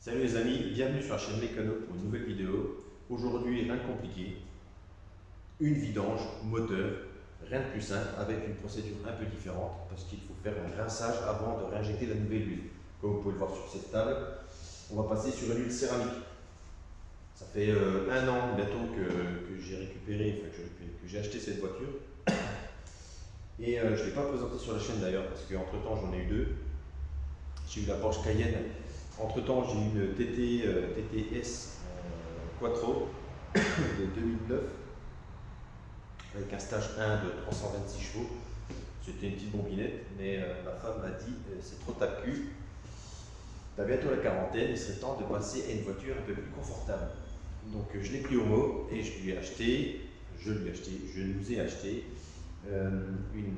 Salut les amis, bienvenue sur la chaîne Mécano pour une nouvelle vidéo. Aujourd'hui, rien de compliqué, une vidange moteur, rien de plus simple, avec une procédure un peu différente parce qu'il faut faire un rinçage avant de réinjecter la nouvelle huile. Comme vous pouvez le voir sur cette table, on va passer sur une huile céramique. Ça fait un an bientôt que j'ai récupéré, que j'ai acheté cette voiture. Et je ne l'ai pas présenté sur la chaîne d'ailleurs parce qu'entre temps j'en ai eu deux. J'ai eu la Porsche Cayenne. Entre temps, j'ai eu une TTS Quattro de 2009 avec un stage 1 de 326 chevaux. C'était une petite bombinette, mais ma femme m'a dit c'est trop tape-cul. Tu as bientôt la quarantaine, il serait temps de passer à une voiture un peu plus confortable. Donc je l'ai pris au mot et je nous ai acheté une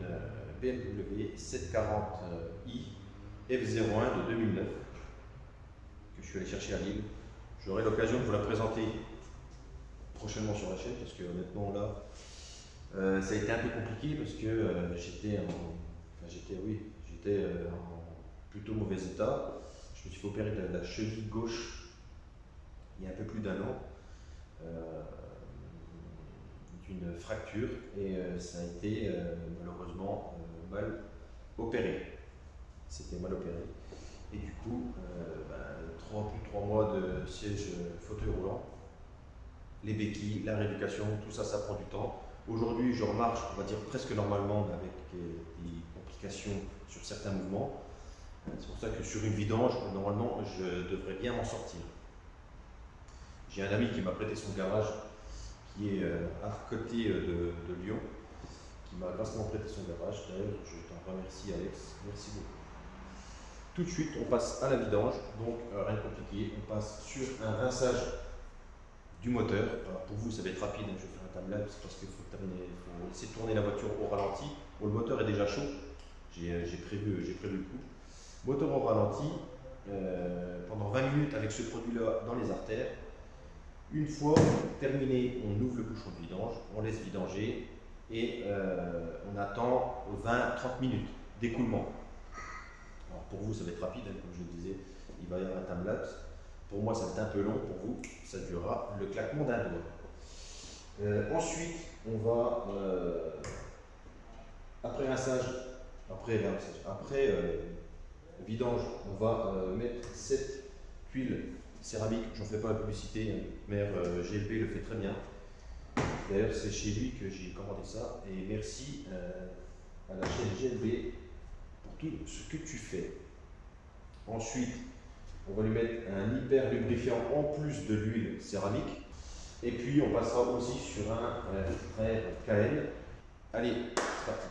BMW 740i F01 de 2009 que je suis allé chercher à Lille. J'aurai l'occasion de vous la présenter prochainement sur la chaîne parce que honnêtement là ça a été un peu compliqué parce que j'étais en plutôt mauvais état. Je me suis fait opérer de la cheville gauche il y a un peu plus d'un an d'une fracture et ça a été malheureusement mal opéré. C'était mal opéré. Et du coup, plus de 3 mois de siège fauteuil roulant, les béquilles, la rééducation, tout ça, ça prend du temps. Aujourd'hui, je remarche, on va dire presque normalement, mais avec des complications sur certains mouvements. C'est pour ça que sur une vidange, normalement, je devrais bien m'en sortir. J'ai un ami qui m'a prêté son garage, qui est à côté de Lyon, qui m'a grassement prêté son garage. D'ailleurs, je t'en remercie, Alex. Merci beaucoup. Tout de suite, on passe à la vidange, donc rien de compliqué. On passe sur un rinçage du moteur. Alors pour vous, ça va être rapide, je vais faire un timelapse parce qu'il faut laisser tourner la voiture au ralenti. Bon, le moteur est déjà chaud, j'ai prévu le coup. Moteur au ralenti, pendant 20 minutes avec ce produit-là dans les artères. Une fois terminé, on ouvre le bouchon de vidange, on laisse vidanger et on attend 20-30 minutes d'écoulement. Alors pour vous, ça va être rapide, hein, comme je le disais, il va y avoir un timelapse. Pour moi, ça va être un peu long, pour vous, ça durera le claquement d'un doigt. Ensuite, on va, après vidange, on va mettre cette huile céramique. J'en fais pas la publicité, hein. Mère GLP le fait très bien. D'ailleurs, c'est chez lui que j'ai commandé ça. Et merci à la chaîne GLB pour tout ce que tu fais. Ensuite, on va lui mettre un hyper lubrifiant en plus de l'huile céramique. Et puis, on passera aussi sur un frère KN. Allez, c'est parti.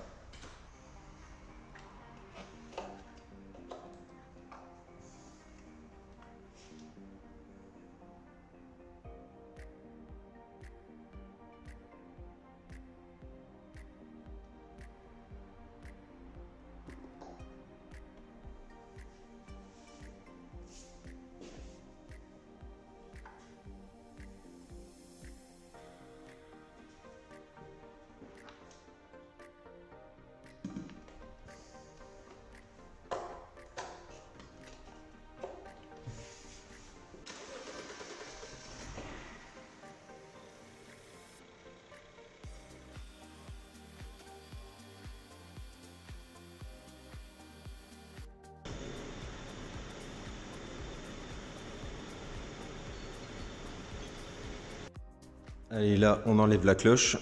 Allez, là, on enlève la cloche.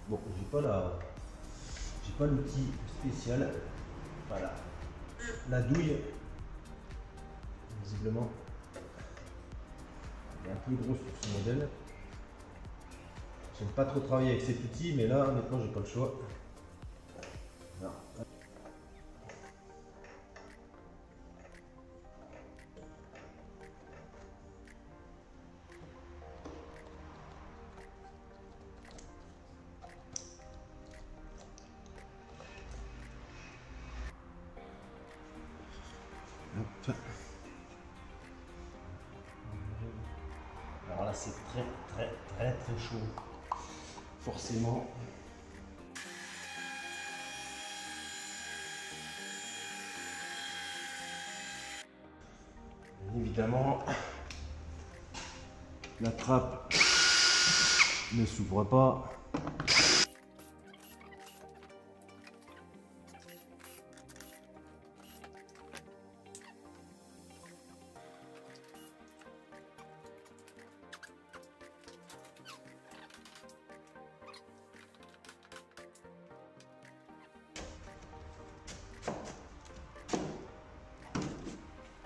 Bon, j'ai pas l'outil spécial. Voilà. La douille, visiblement, elle est un peu grosse pour ce modèle. J'aime pas trop travailler avec cet outil, mais là, honnêtement, j'ai pas le choix. Non. Hop. Alors là, c'est très chaud. Forcément. Bien évidemment, la trappe ne s'ouvre pas.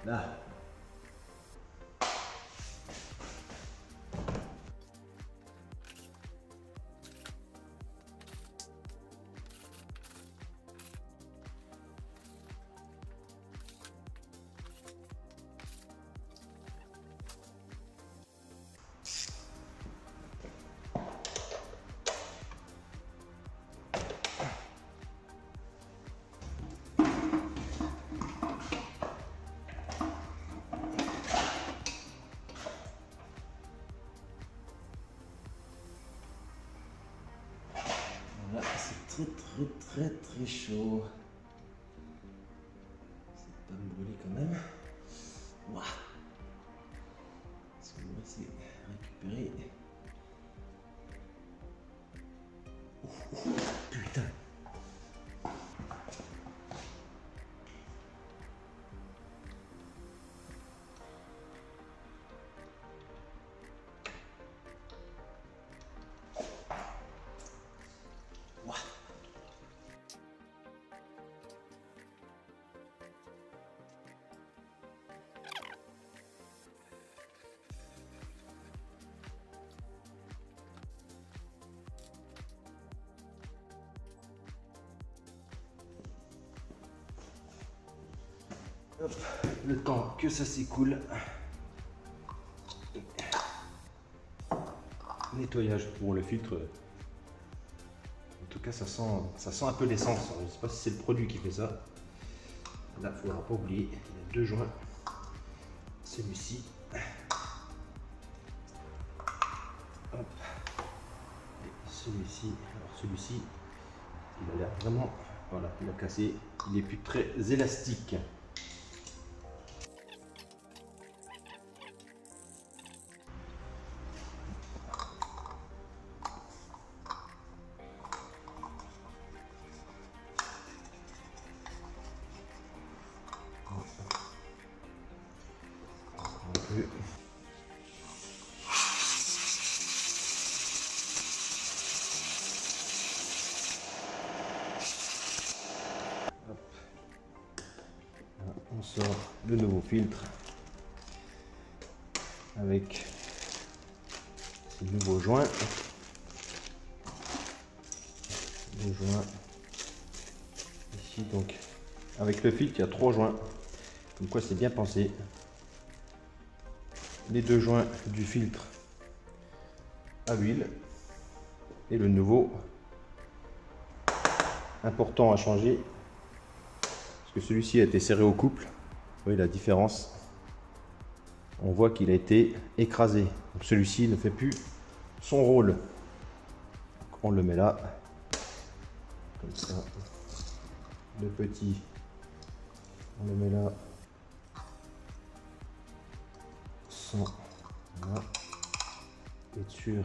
Là. Voilà, c'est très chaud. C'est pas me brûler quand même. Ouah. Est-ce qu'on va essayer de récupérer? Putain. Hop, le temps que ça s'écoule. Nettoyage pour le filtre. En tout cas, ça sent un peu l'essence. Je ne sais pas si c'est le produit qui fait ça. Là, il ne faudra pas oublier, il y a deux joints. Celui-ci. Hop. Et celui-ci. Alors celui-ci, il a l'air vraiment... Voilà, il a cassé. Il n'est plus très élastique. On sort le nouveau filtre avec ces nouveaux joints. Les joints ici, donc avec le filtre, il y a 3 joints. Comme quoi, c'est bien pensé. Les 2 joints du filtre à huile et le nouveau. Important à changer parce que celui-ci a été serré au couple. Vous voyez la différence. On voit qu'il a été écrasé. Donc celui-ci ne fait plus son rôle. Donc on le met là, comme ça. Le petit, on le met là. Sans, voilà. Être sûr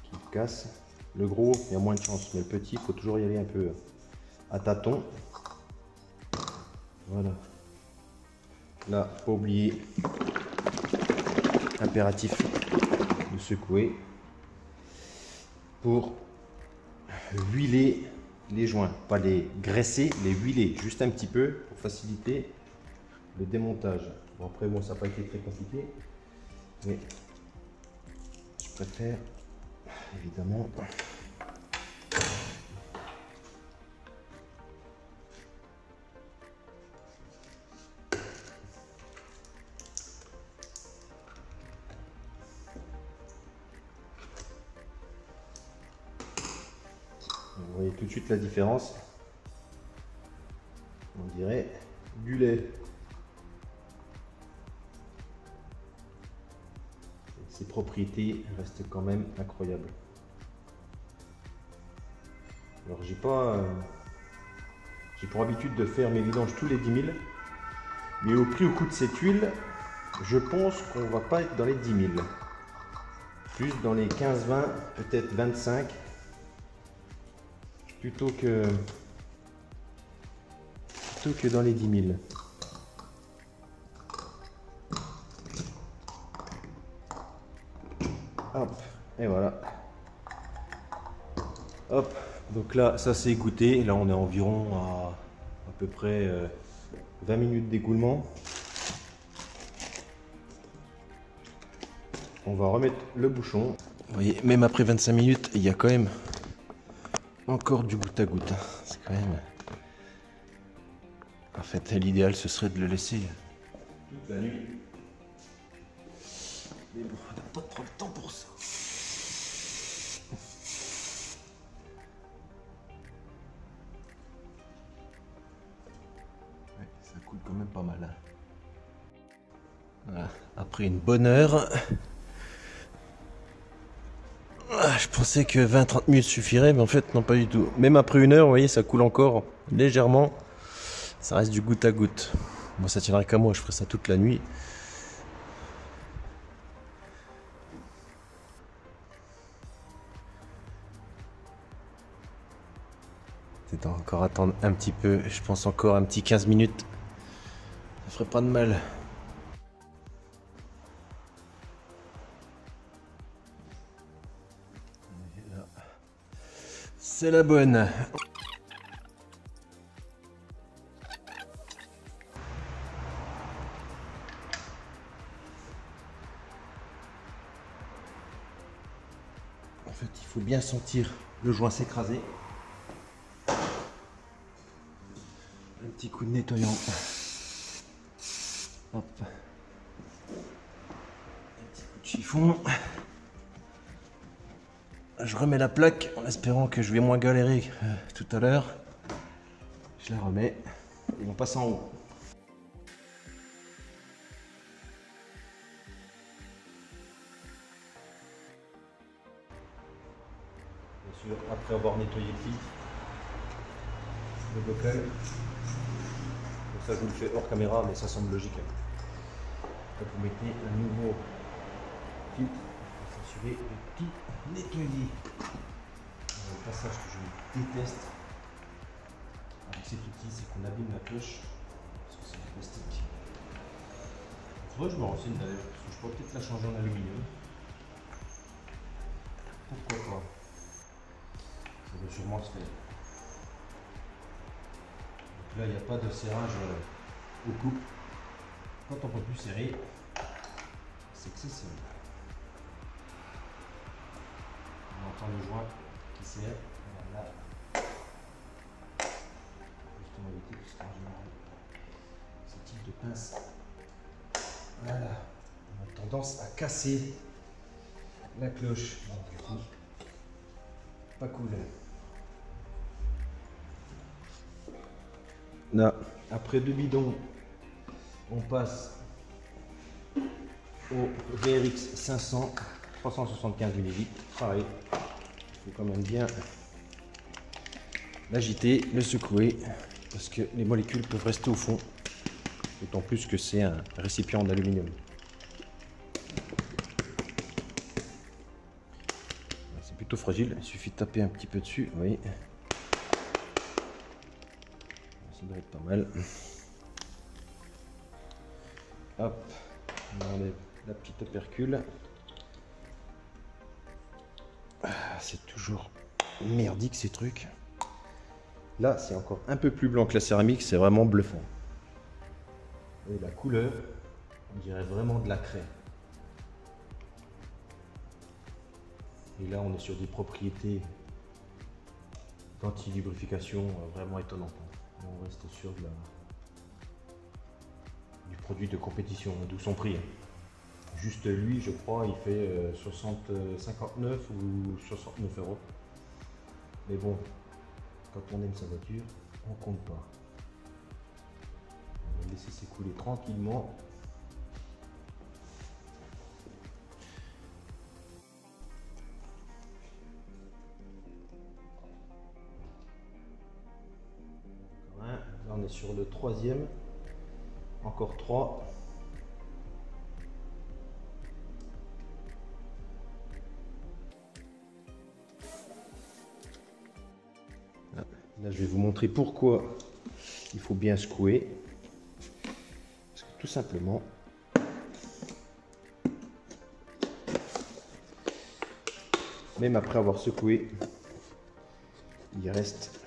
qu'il casse. Le gros, il y a moins de chance, mais le petit, il faut toujours y aller un peu à tâtons. Voilà. Là, pas oublier, impératif de secouer pour huiler les joints. Pas les graisser, les huiler juste un petit peu pour faciliter le démontage. Bon, après, moi, ça n'a pas été très compliqué, mais je préfère évidemment. Vous voyez tout de suite la différence. On dirait du lait. Ses propriétés restent quand même incroyables. Alors j'ai pour habitude de faire mes vidanges tous les 10 000. Mais au prix au coût de cette huile, je pense qu'on va pas être dans les 10 000. Plus dans les 15-20, peut-être 25. Plutôt que dans les 10 000. Hop, et voilà. Hop, donc là, ça c'est égoutté. Là, on est environ à peu près 20 minutes d'écoulement. On va remettre le bouchon. Vous voyez, même après 25 minutes, il y a quand même encore du goutte à goutte. C'est quand même... En fait, l'idéal, ce serait de le laisser toute la nuit. Mais bon, on n'a pas trop le temps pour ça. Ouais, ça coule quand même pas mal. Voilà. Après une bonne heure, je pensais que 20-30 minutes suffirait, mais en fait, non, pas du tout. Même après une heure, vous voyez, ça coule encore légèrement. Ça reste du goutte à goutte. Moi, ça tiendrait qu'à moi, je ferais ça toute la nuit. C'est encore attendre un petit peu, je pense encore un petit 15 minutes. Ça ferait pas de mal. C'est la bonne. En fait, il faut bien sentir le joint s'écraser. Un petit coup de nettoyant. Hop. Un petit coup de chiffon. Je remets la plaque en espérant que je vais moins galérer tout à l'heure. Je la remets et on passe en haut. Bien sûr, après avoir nettoyé le filtre, le bocal. Donc ça, je vous le fais hors caméra, mais ça semble logique. Après, vous mettez un nouveau filtre pour s'assurer de tout nettoyer. Le passage que je déteste avec cet outil, c'est qu'on abîme la cloche parce que c'est du plastique. Faudrait que je me renseigne d'ailleurs, parce que je pourrais peut-être la changer en aluminium. Pourquoi pas? Ça doit sûrement se faire. Donc là, il n'y a pas de serrage au couple. Quand on peut plus serrer, c'est que c'est serré. On entend le joint qui serre. Voilà. Justement éviter parce qu'en général, ce type de pince, voilà, on a tendance à casser la cloche. Donc, du coup, pas cool. Là, après 2 bidons, on passe au VRX 500, 375 ml. Pareil, il faut quand même bien l'agiter, le secouer, parce que les molécules peuvent rester au fond, d'autant plus que c'est un récipient en aluminium. C'est plutôt fragile, il suffit de taper un petit peu dessus, vous voyez. Ça doit être pas mal. Hop, on enlève la petite opercule. C'est toujours merdique ces trucs. Là, c'est encore un peu plus blanc que la céramique, c'est vraiment bluffant. Et la couleur, on dirait vraiment de la craie. Et là, on est sur des propriétés d'anti-lubrification vraiment étonnantes. On reste sur du produit de compétition, d'où son prix. Juste lui, je crois, il fait 59 ou 69 euros. Mais bon, quand on aime sa voiture, on compte pas. On va laisser s'écouler tranquillement. Là, on est sur le troisième. Encore 3. Là, je vais vous montrer pourquoi il faut bien secouer. Parce que tout simplement, même après avoir secoué, il reste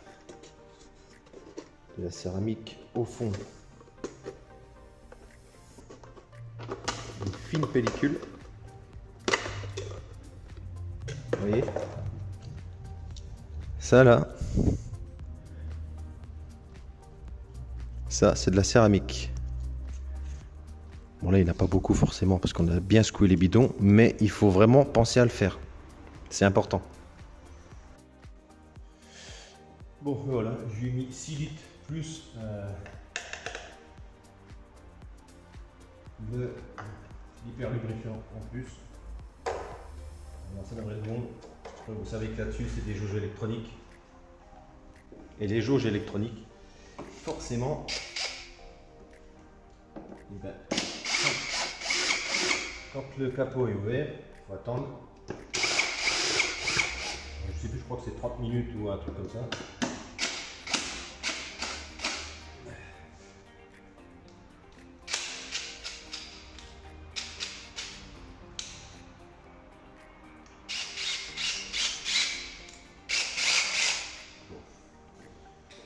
de la céramique au fond. Une fine pellicule. Vous voyez? Ça là, ça c'est de la céramique. Bon là il n'y en a pas beaucoup forcément parce qu'on a bien secoué les bidons, mais il faut vraiment penser à le faire. C'est important. Bon voilà, je lui ai mis 6 litres plus de l'hyper lubrifiant en plus. Alors, ça devrait être bon. Vous savez que là-dessus c'est des jauges électroniques. Et les jauges électroniques, forcément, eh ben, quand le capot est ouvert, il faut attendre. Je sais plus, je crois que c'est 30 minutes ou un truc comme ça.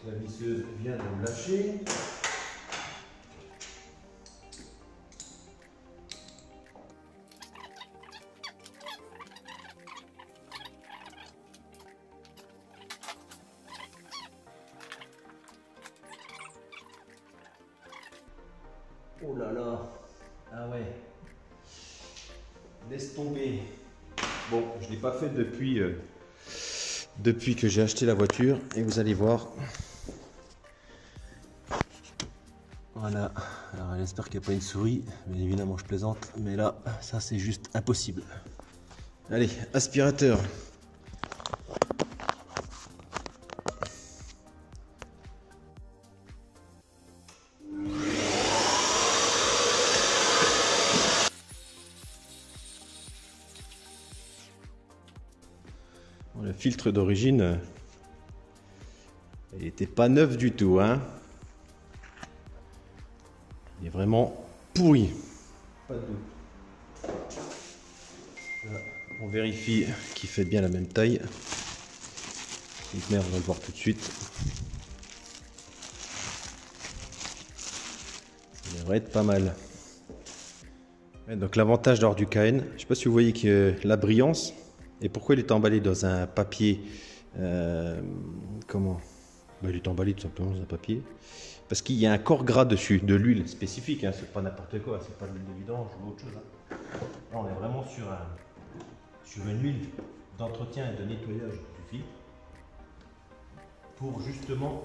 La visseuse vient de me lâcher. Oh là là, ah ouais, laisse tomber. Bon, je ne l'ai pas fait depuis que j'ai acheté la voiture et vous allez voir. Voilà, alors j'espère qu'il n'y a pas une souris, bien évidemment je plaisante, mais là, ça c'est juste impossible. Allez, aspirateur. Bon, le filtre d'origine, il n'était pas neuf du tout, hein. Il est vraiment pourri. Pas de doute. Là, on vérifie qu'il fait bien la même taille. Merde, on va le voir tout de suite. Ça devrait être pas mal. Ouais, donc l'avantage d'avoir du KN, je ne sais pas si vous voyez que la brillance, et pourquoi il est emballé dans un papier, comment? Ben, il est emballé tout simplement dans un papier. Parce qu'il y a un corps gras dessus, de l'huile spécifique, hein, c'est pas n'importe quoi, c'est pas de l'huile de vidange ou autre chose. Hein. Là, on est vraiment sur une huile d'entretien et de nettoyage du filtre pour justement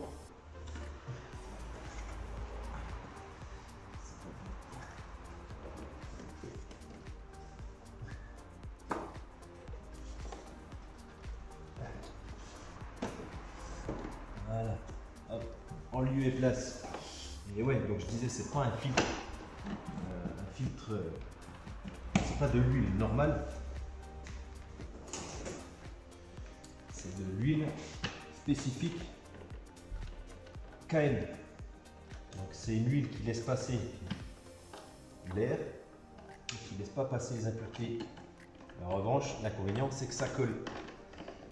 voilà, hop, en lieu et place. Et ouais, donc je disais, c'est pas un filtre, c'est pas de l'huile normale, c'est de l'huile spécifique KN. Donc c'est une huile qui laisse passer l'air et qui ne laisse pas passer les impuretés. En revanche, l'inconvénient c'est que ça colle.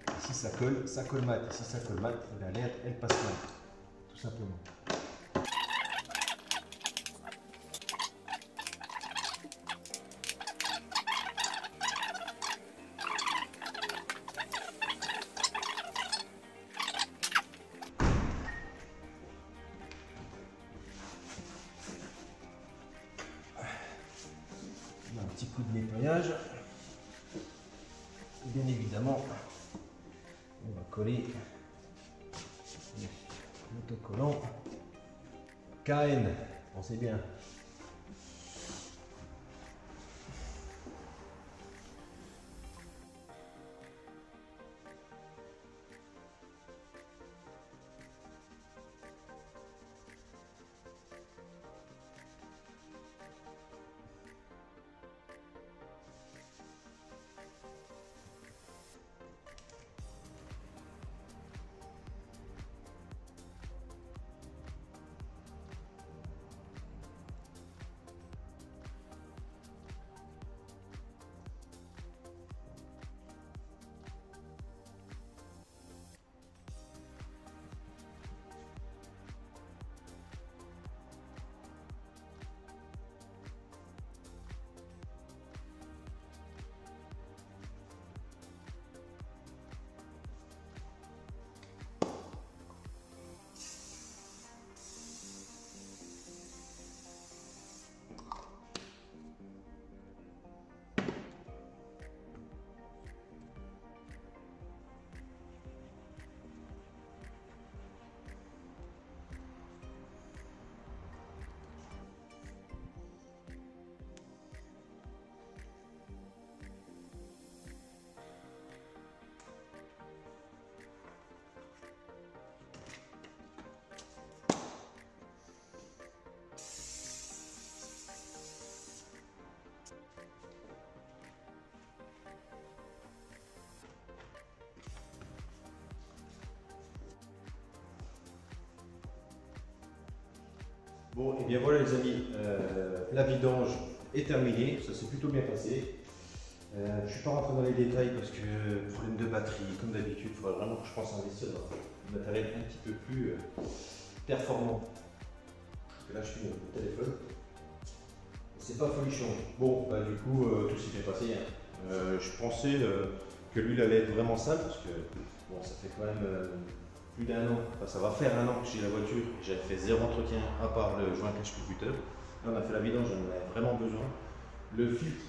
Et si ça colle mat. Et si ça colle mat, l'air elle passe mal, tout simplement. Un petit coup de nettoyage. Bien évidemment, on va coller l'autocollant KN. Pensez bien. Bon, et bien voilà les amis, la vidange est terminée, ça s'est plutôt bien passé. Je ne suis pas rentré dans les détails parce que problème de batterie, comme d'habitude, il faudrait vraiment que je pense à investir dans un matériel un petit peu plus performant. Parce que là je suis au téléphone, c'est pas folichon. Bon, bah, du coup, tout s'est bien passé. Hein. Je pensais que l'huile allait être vraiment sale parce que bon, ça fait quand même plus d'un an, enfin, ça va faire un an que j'ai la voiture, j'avais fait 0 entretien à part le joint cache-computer. Là on a fait la vidange, j'en avais vraiment besoin. Le filtre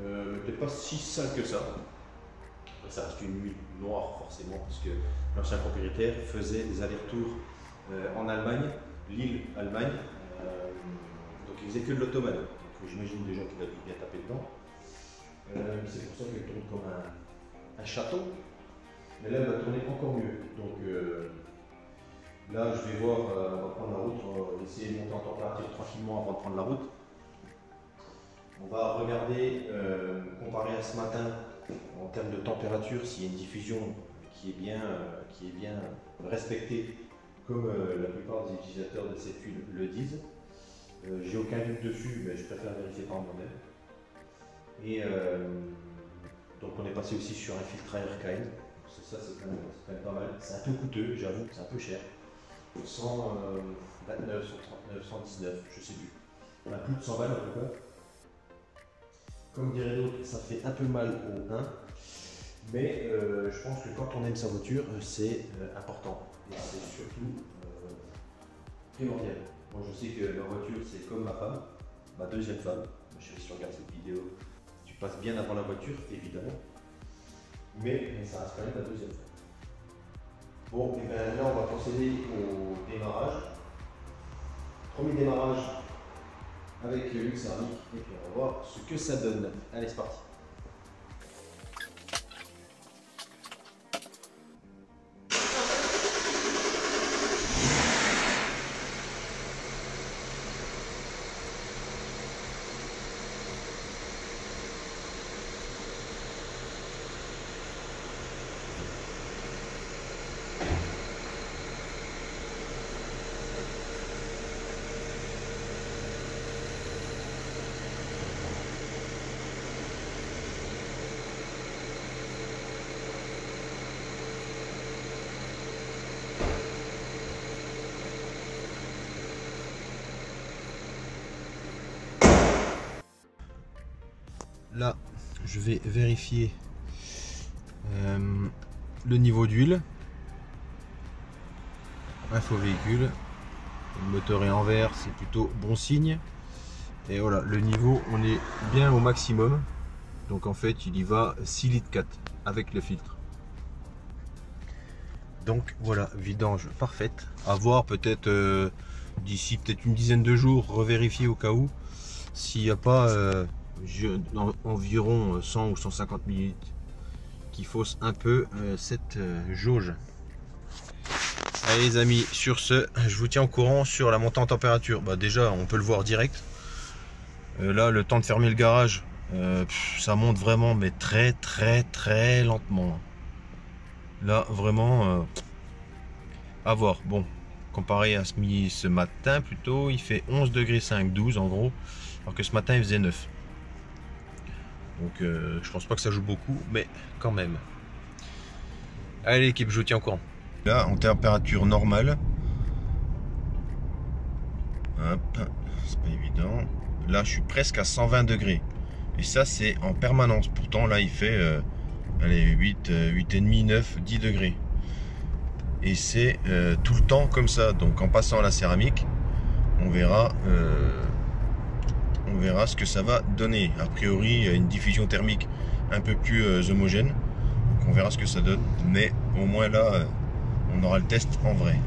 n'était pas si sale que ça. Après, ça reste une huile noire forcément parce que l'ancien propriétaire faisait des allers-retours en Allemagne, Lille, Allemagne. Donc il faisait que de l'automane. Donc j'imagine déjà qu'il a dû bien taper dedans. C'est pour ça qu'elle tourne comme un château. Mais là, elle va tourner encore mieux. Donc là, je vais voir, on va prendre la route, on va essayer de monter en température tranquillement avant de prendre la route. On va regarder, comparer à ce matin, en termes de température, s'il y a une diffusion qui est bien respectée, comme la plupart des utilisateurs de cette huile le disent. J'ai aucun doute dessus, mais je préfère vérifier par moi-même. Et donc on est passé aussi sur un filtre à RKN. Ça c'est quand même pas mal. C'est un peu coûteux, j'avoue, c'est un peu cher. 129, 139, 119, je sais plus. On a plus de 100 balles en tout cas. Comme dirait l'autre, ça fait un peu mal au 1. Mais je pense que quand on aime sa voiture, c'est important. Et c'est surtout primordial. Moi je sais que ma voiture c'est comme ma femme, ma deuxième femme. Je sais pas si tu regardes cette vidéo, tu passes bien avant la voiture, évidemment. Mais ça reste quand même la deuxième fois. Bon, et bien là on va procéder au démarrage. Premier démarrage avec l'huile céramique et puis on va voir ce que ça donne. Allez, c'est parti. Là, je vais vérifier le niveau d'huile. Info véhicule. Le moteur est en vert, c'est plutôt bon signe. Et voilà, le niveau, on est bien au maximum. Donc en fait, il y va 6 litres 4 avec le filtre. Donc voilà, vidange parfaite. À voir peut-être d'ici peut-être une dizaine de jours, revérifier au cas où. S'il n'y a pas environ 100 ou 150 ml qui fausse un peu cette jauge. Allez les amis, sur ce, je vous tiens au courant sur la montée en température. Bah, déjà, on peut le voir direct. Là, le temps de fermer le garage, ça monte vraiment, mais très lentement. Là, vraiment, à voir. Bon, comparé à ce matin, plutôt, il fait 11 degrés 5, 12 en gros, alors que ce matin, il faisait 9. Donc, je pense pas que ça joue beaucoup, mais quand même. Allez l'équipe, je vous tiens au courant. Là, en température normale, hop, c'est pas évident. Là, je suis presque à 120 degrés. Et ça, c'est en permanence. Pourtant, là, il fait allez, 8,5, 9, 10 degrés. Et c'est tout le temps comme ça. Donc, en passant à la céramique, on verra ce que ça va donner. A priori, il y a une diffusion thermique un peu plus homogène. Donc, on verra ce que ça donne. Mais au moins là, on aura le test en vrai.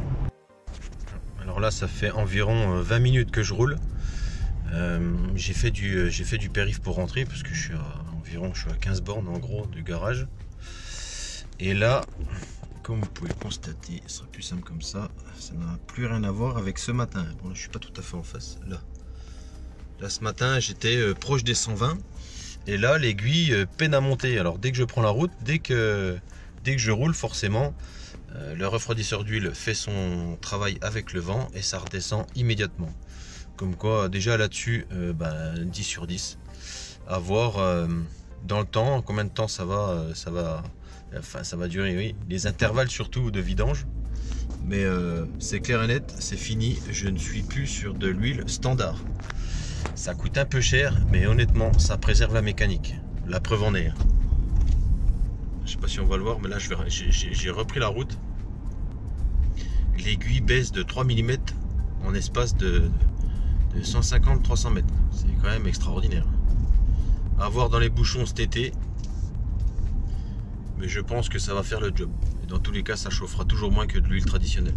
Alors là, ça fait environ 20 minutes que je roule. J'ai fait du périph pour rentrer parce que je suis à 15 bornes en gros du garage. Et là, comme vous pouvez constater, ce sera plus simple comme ça. Ça n'a plus rien à voir avec ce matin. Bon, là, je suis pas tout à fait en face. Là ce matin, j'étais proche des 120. Et là, l'aiguille peine à monter. Alors dès que je prends la route, dès que je roule, forcément, le refroidisseur d'huile fait son travail avec le vent et ça redescend immédiatement. Comme quoi, déjà là-dessus, 10 sur 10. À voir dans le temps, combien de temps ça va durer, oui. Les intervalles surtout de vidange. Mais c'est clair et net, c'est fini. Je ne suis plus sur de l'huile standard. Ça coûte un peu cher, mais honnêtement, ça préserve la mécanique. La preuve en est. Je sais pas si on va le voir, mais là j'ai repris la route. L'aiguille baisse de 3 mm en espace de 150-300 mètres. C'est quand même extraordinaire. À voir dans les bouchons cet été. Mais je pense que ça va faire le job. Et dans tous les cas, ça chauffera toujours moins que de l'huile traditionnelle.